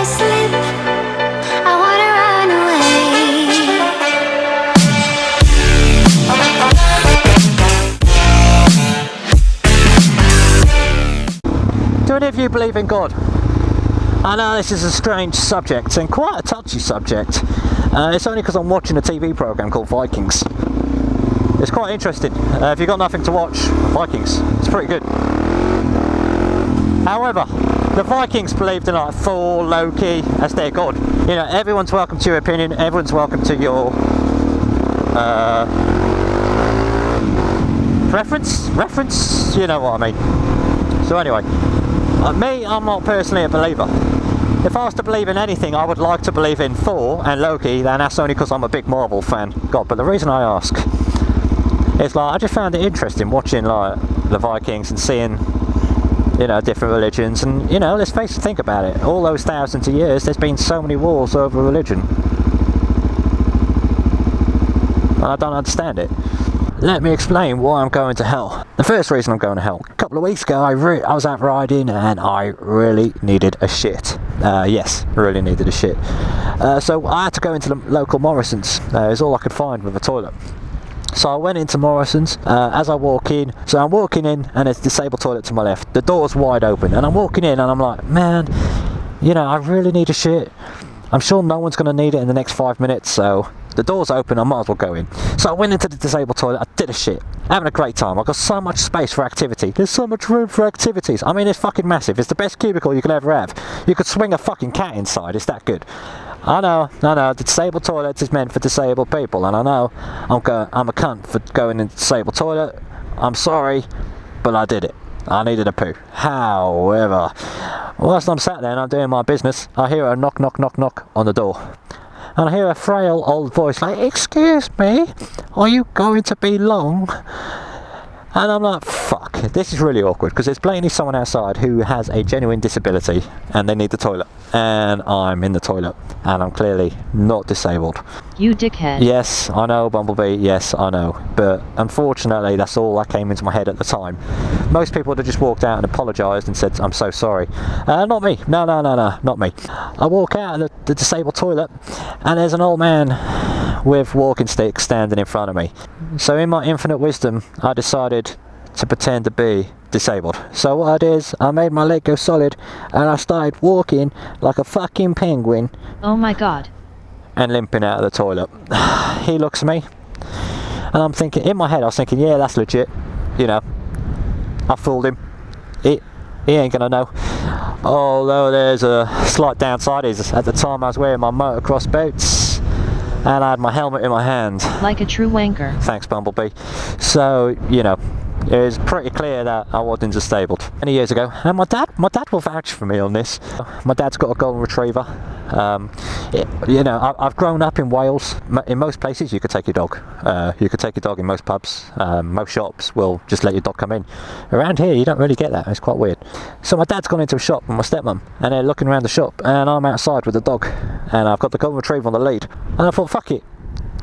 I slip, I wanna run away. Do any of you believe in God? I know this is a strange subject and quite a touchy subject. It's only because I'm watching a TV programme called Vikings. It's quite interesting. If you've got nothing to watch, Vikings, it's pretty good. However, the Vikings believed in like Thor, Loki as their god. You know, everyone's welcome to your opinion, everyone's welcome to your reference, you know what I mean. So anyway, me, I'm not personally a believer. If I was to believe in anything, I would like to believe in Thor and Loki, and that's only because I'm a big Marvel fan. God, but the reason I ask is like I just found it interesting watching like the Vikings and seeing, you know, different religions, and you know, let's face it, think about it. All those thousands of years, there's been so many wars over religion, and I don't understand it. Let me explain why I'm going to hell. The first reason I'm going to hell. A couple of weeks ago, I was out riding and I really needed a shit. Yes, really needed a shit. So I had to go into the local Morrison's. It was all I could find with a toilet. So I went into Morrison's. As I walk in, so I'm walking in and there's a disabled toilet to my left. The door's wide open and I'm walking in and I'm like, man, you know, I really need a shit. I'm sure no one's going to need it in the next 5 minutes, so the door's open, I might as well go in. So I went into the disabled toilet, I did a shit. Having a great time, I've got so much space for activity. There's so much room for activities. I mean, it's fucking massive. It's the best cubicle you could ever have. You could swing a fucking cat inside, it's that good. I know, the disabled toilet is meant for disabled people, and I know I'm a cunt for going in the disabled toilet. I'm sorry, but I did it. I needed a poo. However, whilst I'm sat there and I'm doing my business, I hear a knock, knock, knock, knock on the door. And I hear a frail old voice like, excuse me, are you going to be long? And I'm like, fuck, this is really awkward, because there's plainly someone outside who has a genuine disability and they need the toilet. And I'm in the toilet, and I'm clearly not disabled. You dickhead. Yes, I know, Bumblebee, yes, I know. But unfortunately, that's all that came into my head at the time. Most people would have just walked out and apologised and said, I'm so sorry. Not me, no, not me. I walk out of the disabled toilet, and there's an old man with walking sticks standing in front of me. So in my infinite wisdom, I decided to pretend to be disabled. So what I did is, I made my leg go solid, and I started walking like a fucking penguin. Oh my god. And limping out of the toilet. He looks at me, and I'm thinking, in my head I was thinking, yeah, that's legit, you know, I fooled him, he ain't gonna know. Although there's a slight downside is, at the time I was wearing my motocross boots and I had my helmet in my hand. Like a true wanker. Thanks, Bumblebee. So, you know, it was pretty clear that I wasn't disabled. Many years ago, and my dad will vouch for me on this. My dad's got a golden retriever. You know, I've grown up in Wales. In most places, you could take your dog. You could take your dog in most pubs. Most shops will just let your dog come in. Around here, you don't really get that. It's quite weird. So my dad's gone into a shop with my stepmom, and they're looking around the shop, and I'm outside with the dog, and I've got the golden retriever on the lead, and I thought, fuck it,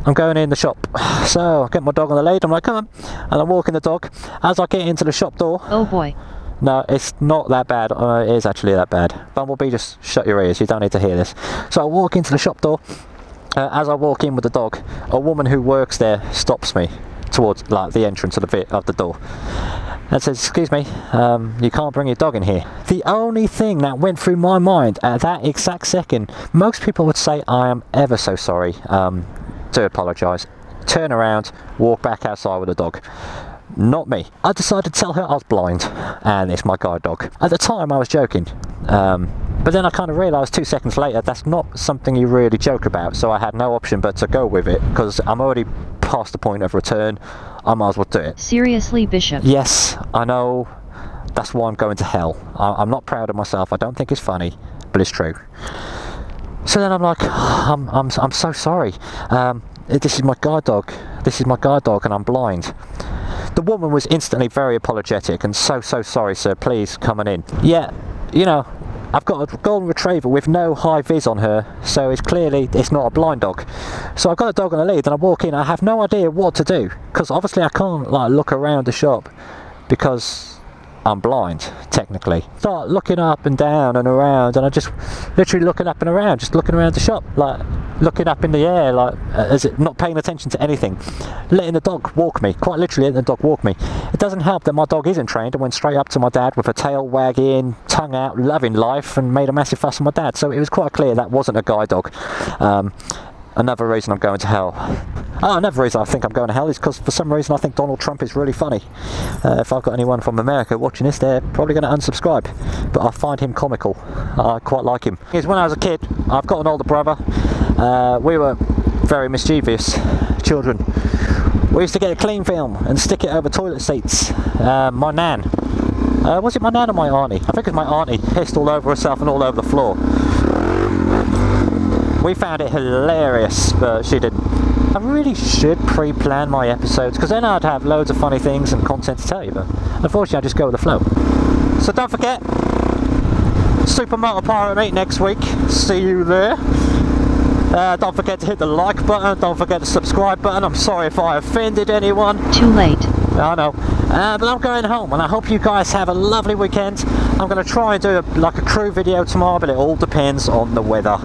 I'm going in the shop. So I get my dog on the lead, I'm like, come on, and I'm walking the dog. As I get into the shop door, oh boy. No, it's not that bad. It is actually that bad. Bumblebee, just shut your ears, you don't need to hear this. So I walk into the shop door. As I walk in with the dog, a woman who works there stops me towards like the entrance of the door and says, excuse me, you can't bring your dog in here. The only thing that went through my mind at that exact second, most people would say, I am ever so sorry, to apologise, turn around, walk back outside with the dog. Not me. I decided to tell her I was blind and it's my guide dog. At the time I was joking, but then I kind of realised 2 seconds later that's not something you really joke about, so I had no option but to go with it, because I'm already past the point of return. I might as well do it. Seriously, Bishop? Yes, I know, that's why I'm going to hell. I'm not proud of myself, I don't think it's funny, but it's true. So then I'm like, I'm so sorry, this is my guide dog, and I'm blind. The woman was instantly very apologetic and so sorry sir, please come on in. Yeah, you know, I've got a golden retriever with no high vis on her, so it's not a blind dog. So I've got a dog on the lead and I walk in, I have no idea what to do, because obviously I can't like look around the shop, because I'm blind, technically. Start looking up and down and around, and I just literally looking up and around, just looking around the shop, like looking up in the air, like as it, not paying attention to anything, letting the dog walk me, quite literally letting the dog walk me. It doesn't help that my dog isn't trained and went straight up to my dad with a tail wagging, tongue out, loving life, and made a massive fuss on my dad. So it was quite clear that wasn't a guide dog. Another reason I'm going to hell. Oh, another reason I think I'm going to hell is because for some reason I think Donald Trump is really funny. If I've got anyone from America watching this, they're probably going to unsubscribe. But I find him comical. I quite like him. Because when I was a kid, I've got an older brother. We were very mischievous children. We used to get a clean film and stick it over toilet seats. My nan. Was it my nan or my auntie? I think it was my auntie. Pissed all over herself and all over the floor. We found it hilarious, but she didn't. I really should pre-plan my episodes, because then I'd have loads of funny things and content to tell you, but unfortunately I just go with the flow. So don't forget, Supermoto Pirate Meet next week. See you there. Don't forget to hit the like button, don't forget the subscribe button. I'm sorry if I offended anyone. Too late. I know. But I'm going home, and I hope you guys have a lovely weekend. I'm going to try and do like a crew video tomorrow, but it all depends on the weather.